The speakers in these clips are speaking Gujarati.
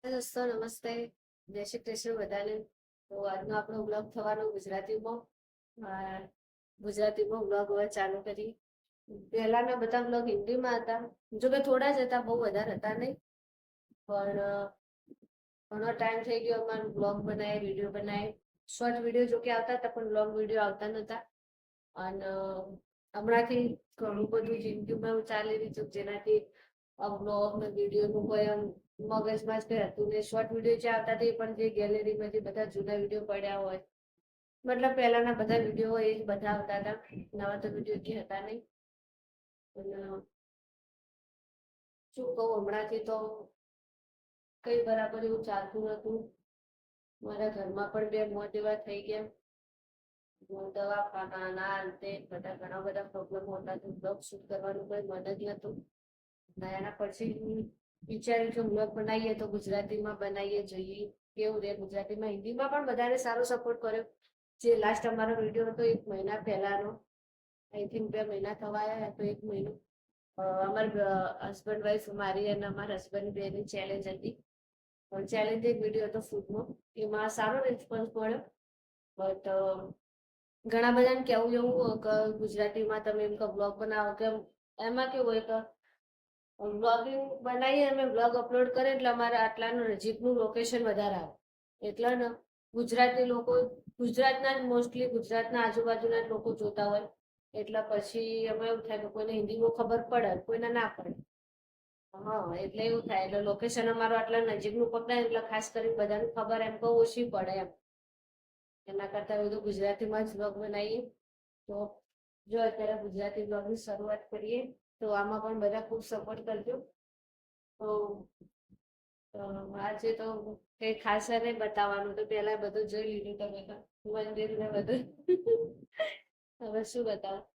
દોસ્તો નમસ્તે, જય શ્રી કૃષ્ણ બધાને. તો આજનો આપણો બ્લોગ થવાનો ગુજરાતીમાં. ગુજરાતીમાં બ્લોગ હવે ચાલુ કરી. પહેલાના બધા બ્લોગ હિન્દીમાં હતા, જો કે થોડા જ હતા, બહુ વધારે હતા નહીં. પણ ઘણો ટાઈમ થઈ ગયો અમારો બ્લોગ બનાવે, વિડીયો બનાવે. શોર્ટ વિડીયો જો કે આવતા હતા, પણ બ્લોગ વિડીયો આવતા નહોતા. અને હમણાંથી ઘણું બધું જિંદગીમાં એવું ચાલી રહ્યું છે, જેનાથી બ્લોગ ને વિડીયોનું કોઈ આમ મગજમાં જ કઈ હતું ને. શોર્ટ વિડીયો જે આવતા હતા એ પણ જે ગેલેરીમાં જે બધા જૂના વિડીયો પડ્યા હોય, મતલબ પહેલાના બધા વિડીયો હોય એ જ બધા આવતા હતા. નવા તો વિડીયો જે હતા નહીં. અને શું કહું, હમણાંથી તો કઈ બરાબર એવું ચાલતું નતું. મારા ઘરમાં પણ બે મોત એવા થઈ ગયા. દવાખાના ના અંતે બધા ઘણા બધા પ્રોબ્લેમ હતા. બ્લોગ શૂટ કરવાનું કોઈ મન જ નતું. એના પછી વિચાર્યું કે બ્લોગ બનાવીએ તો ગુજરાતીમાં બનાવીએ, જોઈએ કેવું રે ગુજરાતીમાં. હિન્દીમાં પણ બધાને સારો સપોર્ટ કર્યો. જે લાસ્ટ અમારો વિડીયો હતો 1 મહિના પહેલાનો, આઈ થિંક 2 મહિના થવા આવ્યા તો 1 મહિનો. અમારા હસબન્ડ વાઈફ, મારી અને અમારા હસબન્ડ બેની ચેલેન્જ હતી. ચેલેન્જિંગ વિડીયો હતો ફૂડનો. એમાં સારો રિસ્પોન્સ મળ્યો. બટ ઘણા બધાને કેવું એવું કે ગુજરાતીમાં તમે એમ કે બ્લોગ બનાવો, કે એમાં કેવું હોય કે બ્લોગિંગ બનાવીએ અમે, બ્લોગ અપલોડ કરીએ એટલે અમારે આટલાનું નજીકનું લોકેશન વધારે આવે. એટલે ને ગુજરાતી લોકો, ગુજરાતના જ મોસ્ટલી ગુજરાતના આજુબાજુના જ લોકો જોતા હોય. એટલે પછી અમે એવું થાય કે કોઈને હિન્દીમાં ખબર પડે, કોઈને ના પડે. હા, એટલે એવું થાય. એટલે લોકેશન અમારું આટલા નજીકનું પકડાય એટલે ખાસ કરીને બધાને ખબર એમ તો ઓછી પડે એમ. એના કરતા બધું ગુજરાતીમાં જ બ્લોગ બનાવીએ. તો જો અત્યારે ગુજરાતી બ્લોગની શરૂઆત કરીએ, તો આમાં પણ બધા ખૂબ સપોર્ટ કરજો. તો આજે તો કઈ ખાસ નહીં બતાવવાનું, તો પહેલા બધું જોઈ લીધું તમે તો, મંદિર ને બધું. હવે શું બતાવું.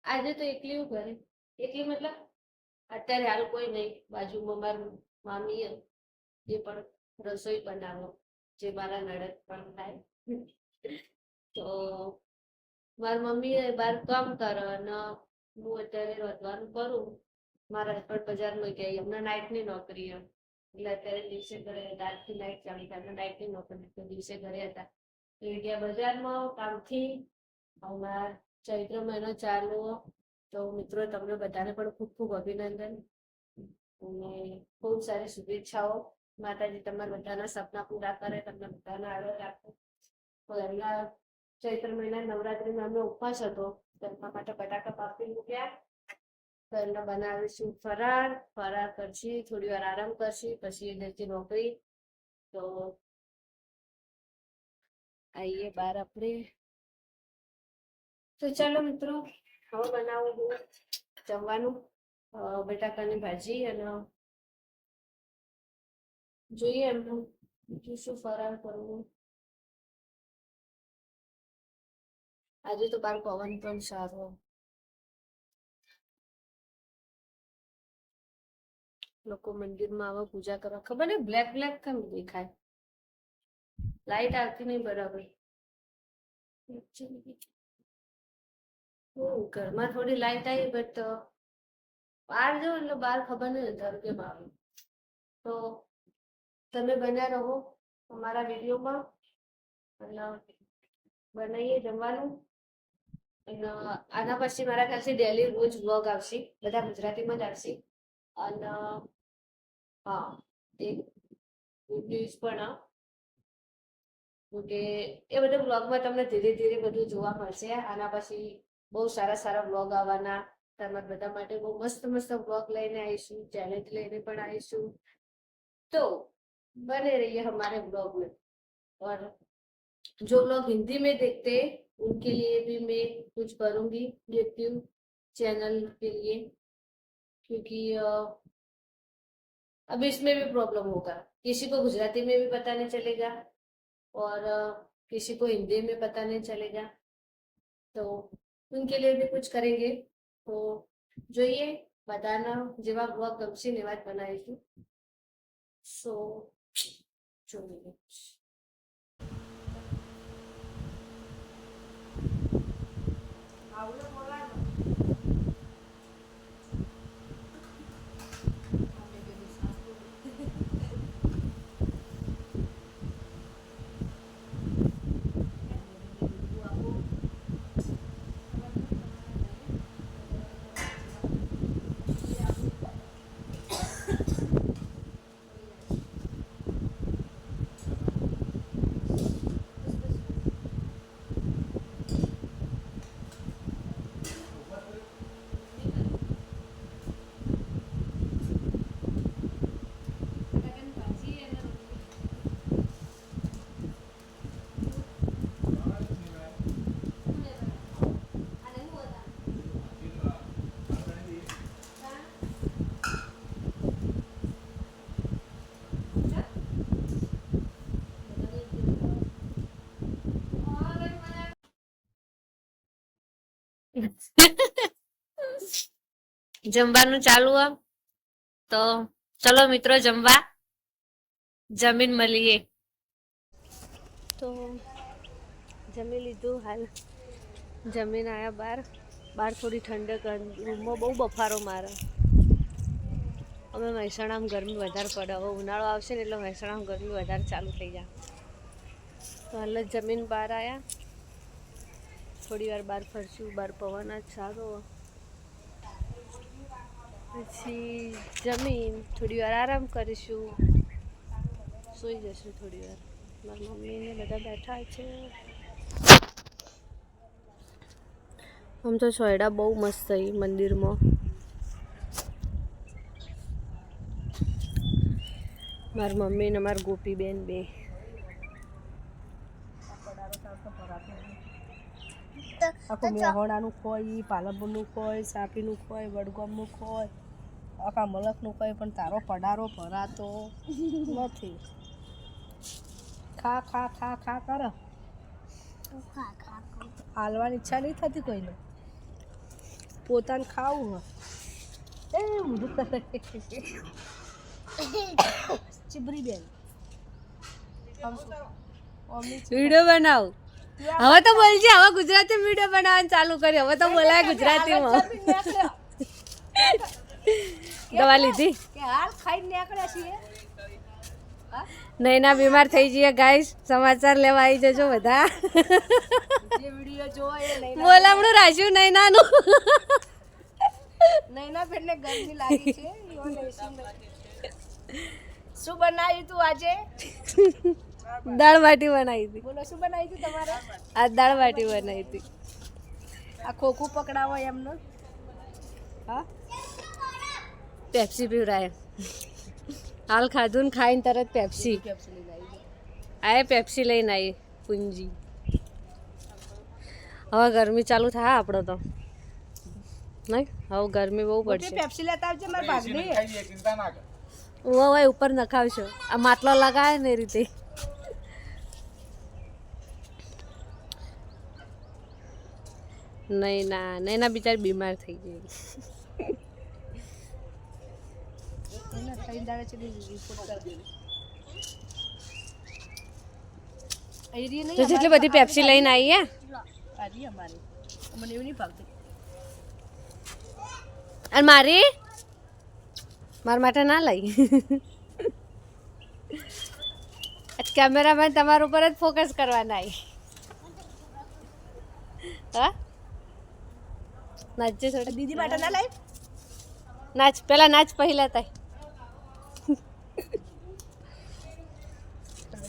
આજે તો એકલી હું ઘરે, એકલી મતલબ અત્યારે હાલ કોઈ નહીં. બાજુમાં મારું મામી એ પણ રસોઈ બનાવો, જે મારા નડદ પણ થાય. તો મારી મમ્મી બહાર કામ કરે અને હું અત્યારે રોધવાનું કરું. મારા હસબન્ડ બજારમાં ગયા, એમના નાઇટની નોકરી એમ. એટલે અત્યારે દિવસે ઘરે હતા. આજથી નાઇટ ચાલુ થાય, નાઇટની નોકરી તો દિવસે ઘરે હતા. એ ગયા બજારમાં કામથી. હમણાં ચૈત્ર મહિનો ચાલુ, તો મિત્રો તમને બધાને પણ ખૂબ ખૂબ અભિનંદન અને ખૂબ સારી શુભેચ્છાઓ. માતાજી તમારા બધાના સપના પૂરા કરે, તમને બધાના આરોગ્ય રાખે. તો એમના ચૈત્ર મહિના નવરાત્રીમાં અમને ઉપવાસ હતો, તો એમના માટે બટાકા બાફી મૂક્યા. તો એમને બનાવીશું ફરાળ. ફરાળ કરશી, થોડી વાર આરામ કરશી, પછી જતી નોકરી. તો આઈએ બાર આપણે. તો ચાલો મિત્રો, હવે બનાવું હું જમવાનું, બટાકાની ભાજી. અને જોઈએ એમનું બીજું શું ફરાળ કરવું. આજે તો બાર પવન પણ સારો. લોકો મંદિરમાં આવા પૂજા કરવા, ખબર ને બ્લેક બ્લેક કેમ દેખાય. લાઈટ આવતી નહીં બરાબર. ઘરમાં થોડી લાઈટ આવી, બટ બહાર જાઉં એટલે બહાર ખબર નહીં ધારું કેમ આવે. તો તમે બન્યા રહો અમારા વિડીયોમાં, અને બનાવીએ જમવાનું. અને આના પછી મારા ખ્યાલથી ડેલી રોજ વ્લોગ આવશે, બધા ગુજરાતીમાં જ આવશે. અને હા, એક ગુડ ન્યૂઝ પણ, કે એ બધા વ્લોગમાં તમને ધીરે ધીરે બધું જોવા મળશે. આના પછી બહુ સારા સારા વ્લોગ આવવાના. તમારા બધા માટે બહુ મસ્ત મસ્ત વ્લોગ લઈને આવીશું, ચેલેન્જ લઈને પણ आईશું. तो बने रहिए हमारे ब्लॉग में। और जो लोग हिंदी में देखते हैं उनके लिए भी मैं कुछ करूंगी यूट्यूब चैनल के लिए, क्योंकि अब इसमें भी प्रॉब्लम होगा। किसी को गुजराती में भी पता नहीं चलेगा, और किसी को हिंदी में पता नहीं चलेगा। तो उनके लिए भी कुछ करेंगे। तो જોઈએ બધાના જેવા બ્લોગ ગમશે ને એવા જ બનાવીશું. સો જોઈએ. આવડે બોલાવો. જમવાનું ચાલુ હે તો ચલો મિત્રો જમવા જમીન મળીએ. તો જમી લીધું, હાલ જમીન આયા બહાર થોડી ઠંડક, રૂમમાં બહુ બફારો મારે. અમે મહેસાણામાં ગરમી વધારે પડે, હવે ઉનાળો આવશે ને એટલે મહેસાણામાં ગરમી વધારે ચાલુ થઈ જાય. તો હાલ જ જમીન બહાર આવ્યા, થોડી વાર બહાર ફરશું, બહાર પવન જ સારો, પછી જમીન થોડી વાર આરામ કરીશું, સૂઈ જશું થોડી વાર. મારી મમ્મીને બધા બેઠા છે. આમ તો સોયડા બહુ મસ્ત થઈ મંદિરમાં. મારી મમ્મી ને મારી ગોપીબેન બે. આખું મેહોણાનું ખોય, પાલનપુરનું ખોય, સાપીનું ખોય, વડગામનું ખોય, આખા મલકનું ખોય, પણ તારો પડારો ભરાતો નથી. ખા ખા ખા ખા કર, હાલવાની ઈચ્છા નહીં થતી કોઈને, પોતાને ખાવું હોય એ બધું કરે. ચીબરી બેન વિડીયો બનાવ, હવે તો બોલજે, હવે ગુજરાતી વિડીયો બનાવવાનું ચાલુ કર્યો, હવે તો બોલાય ગુજરાતીમાં. દવા લીધી કે હાલ ખાઈને નીકળ્યા છીએ. નૈના બીમાર થઈ જઈએ ગાઈસ, સમાચાર લેવા આવી જજો બધા. જે વિડીયો જોવે બોલામણું રાખ્યું નૈનાનું. નૈના બેનને ગરમી લાગી છે. શું બનાવ્યું તું આજે? દાળ બાટી બનાવી હતી. બોલો શું બનાવી હતી તમારે? આ દાળ બાટી બનાવી હતી. આ ખોખું પકડાવો એમનું. હા પેપ્સી પીવરાય. હાલ ખાધું ને ખાઈને તરત પેપ્સી. આ પેપ્સી લઈને આવી પૂંજી. હવે ગરમી ચાલુ થાય આપણો તો નહીં, હવે ગરમી બહુ પડશે. પેપ્સી લેતા આવજે મારા ભાગને. ઓય ઉપર નખાવશો, આ માટલો લગાવે ને એ રીતે. નૈના બિચારી બીમાર થઈ ગઈ. તો જેટલી બધી પેપ્સી લઈને આવી હે. અને મારા માટે ના લઈ. કેમેરામેન તમારા ઉપર જ ફોકસ કરવાના. હા નાચજે થોડી. દીદી માટે ના લઈ. નાચ પેલા નાચ પહેલા થાય.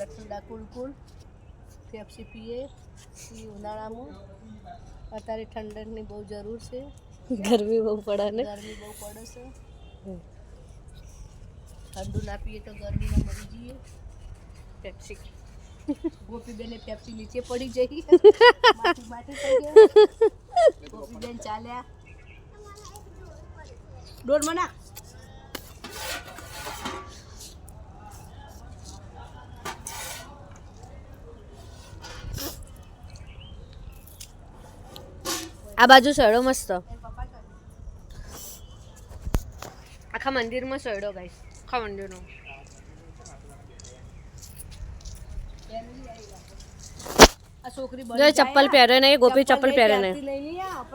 ઠંડા કુલકુલ પેપ્સી પીએ ઉનાળામાં. અત્યારે ઠંડકની બહુ જરૂર છે, ગરમી બહુ પડે ને. ગરમી બહુ પડે છે, ઠંડુ ના પીએ તો ગરમીમાં મરી જઈએ. પેપ્સી ગોપીબેને પેપ્સી નીચે પડી જઈ. ગોપીબેન ચાલ્યા ડોર મના. આ બાજુ સડો મસ્ત, આખા મંદિરમાં સડો ગાઈસ, આખા મંદિરનો. જો ચપ્પલ પહેરે નહીં, ગોપી ચપ્પલ પહેરે નહીં.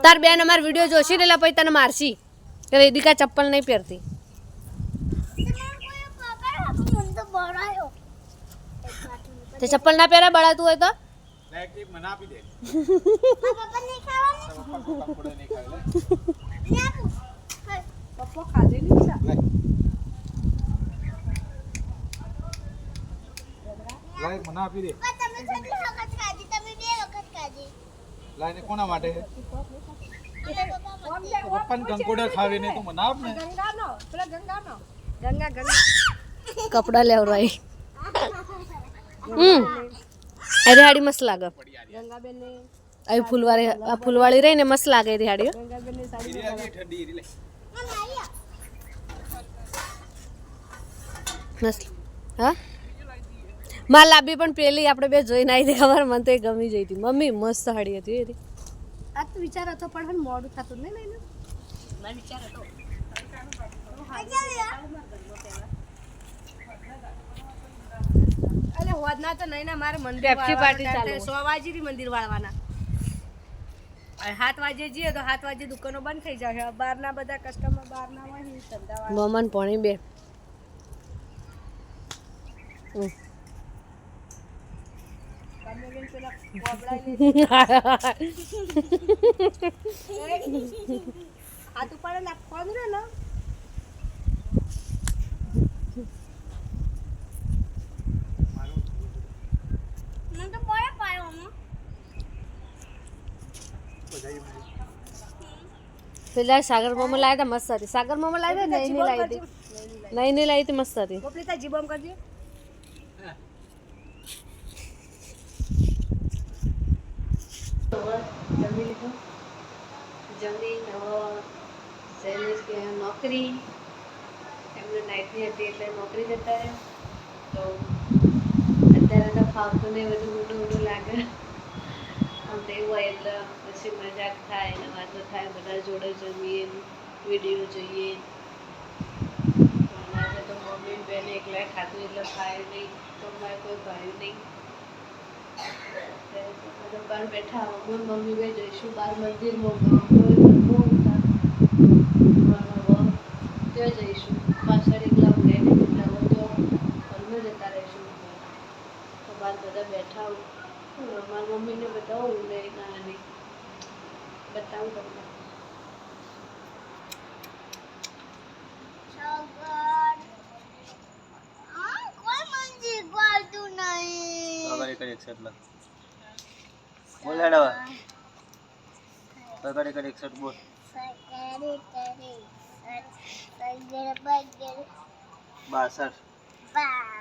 તાર બેન અમાર વિડીયો જોશી એટલે પછી તને મારશી કે વેદિકા ચપ્પલ નહીં પહેરતી. તે ચપ્પલ ના પહેરે બળાતું હોય તો મને આપી દે. લાઈને કોના માટે? પપ્પાને કંકોડા ખાવી નહીં તો મને આપ ને. કપડા લેવરાય. અરે હાડી મસ્ત લાગે. આ ફૂલવાળી રહી ને મસ્ત લાગે એ હાડી. મસ્ત. હા માં લાંબી પણ પેલી આપણે બે જોઈને આવી હતી ખબર, મને તો એ ગમી જઈ હતી. મમ્મી મસ્ત સાડી હતી એ. આ તો વિચાર હતો પણ હવે મોડું થતું નહીં ને મારો વિચાર હતો અરે હોદ ના તો નહીં ને મારે મંદિર પેપ્સી પાર્ટી ચાલુ. 100 વાગે મંદિર વાળવાના 7 વાગે જઈએ તો 7 વાગે દુકાનો બંધ થઈ જશે બહારના બધા કસ્ટમર બહારના હોય ને ધંધાવાળા મમન પોણી બે તમે બેન પેલા બોબડા હાથ ઉપાડે નાખવાનું ને મને તો બળે પાયો ને પેલા સાગર મોમો લાવ્યા હતા મસ્ત હતી સાગર મોમો લાવ્યા હતા નહીં લાવી હતી નહીં લાવી હતી મસ્ત હતી ગોપલી તા જીબમ કરજે જમી લીધું જમી શૈલેષ કે નોકરી એમને નાઇટની હતી એટલે નોકરી જતા રહે તો અત્યારે તો ફાવતું ને બધું ઊંડું ઊંડું લાગે અમને એવું હોય એટલે પછી મજાક થાય ને વાતો થાય બધા જોડે જમીએ વિડીયો જોઈએ આજે તો મમ્મી બેન એકલા ખાધું એટલે ખાય નહીં તો મારે કોઈ ભાવ્યું નહીં બહાર બેઠા મમ્મી બે જઈશું બહાર મંદિરમાં ત્યાં જઈશું પાછળ એકલા ઉડાઈને એકલા તો હોલમાં જતા રહીશું તો બહાર બધા બેઠા મારી મમ્મીને બતાવું ઉડે નાની બતાવું તમને બોલ હેડવા કરી એકસઠ બોલ બાસઠ બોલ હા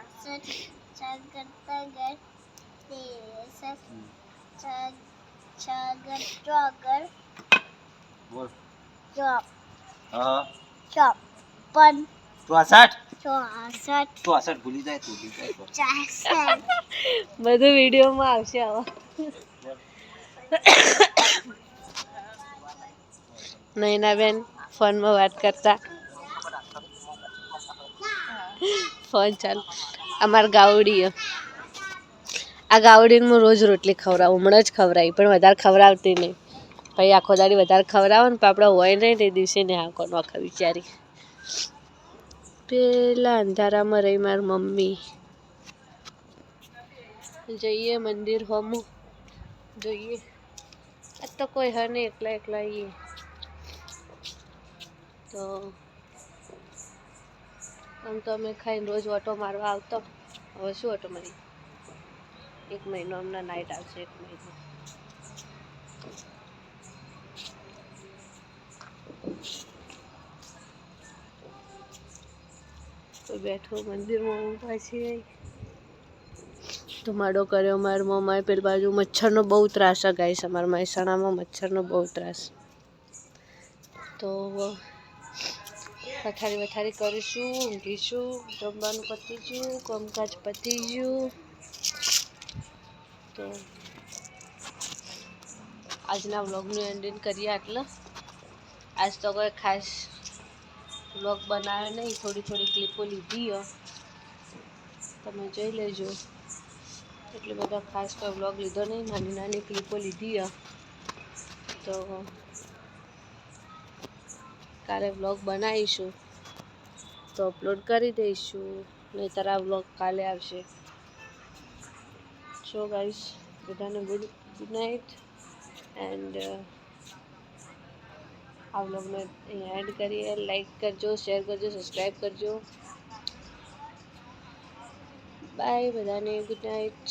64 ભૂલી જાય બધું વિડીયોમાં આવશે આવા નૈનાબેન ફોનમાં વાત કરતા ફોન ચાલુ અમારા ગાવડી આ ગાવડીને હું રોજ રોટલી ખવડાવું હમણાં જ ખવડાવી પણ વધારે ખવડાવતી નહીં પછી આખો દાડી વધારે ખવડાવો ને આપણે હોય નહીં તે દિવસે ને આખો નોખા વિચારી પેલા અંધારામાં રહી મારી મમ્મી જઈએ મંદિર હોમું જોઈએ આ તો કોઈ હે નહીં એકલા એકલા આવીએ તો આમ તો અમે ખાઈને રોજ ઓટો મારવા આવતો હવે શું ઓટો મારી 1 મહિનો હમણાં નાઇટ આવશે 1 મહિનો તો બેઠો મંદિરમાં હું પાછી ધુમાડો કર્યો મારા મમ્માએ પેલી બાજુ મચ્છરનો બહુ ત્રાસ ગાઈશ અમારા મહેસાણામાં મચ્છરનો બહુ ત્રાસ તો પથારી કરીશું ઊંઘીશું જમવાનું પતી ગયું કામકાજ પતી ગયું તો આજના વ્લોગનું એન્ડિંગ કરીએ આટલે આજ તો કોઈ ખાસ વ્લોગ બનાવ્યો નહીં થોડી ક્લિપો લીધી તમે જોઈ લેજો એટલે બધા ખાસ કોઈ વ્લોગ લીધો નહીં નાની ક્લિપો લીધી તો કાલે વ્લોગ બનાવીશું તો અપલોડ કરી દઈશું નહીંતર આ વ્લોગ કાલે આવશે સો ગાઈસ બધાને ગુડ નાઇટ એન્ડ આ વ્લોગને અહીંયા એડ કરીએ લાઈક કરજો શેર કરજો સબસ્ક્રાઈબ કરજો બાય બધાને ગુડ નાઇટ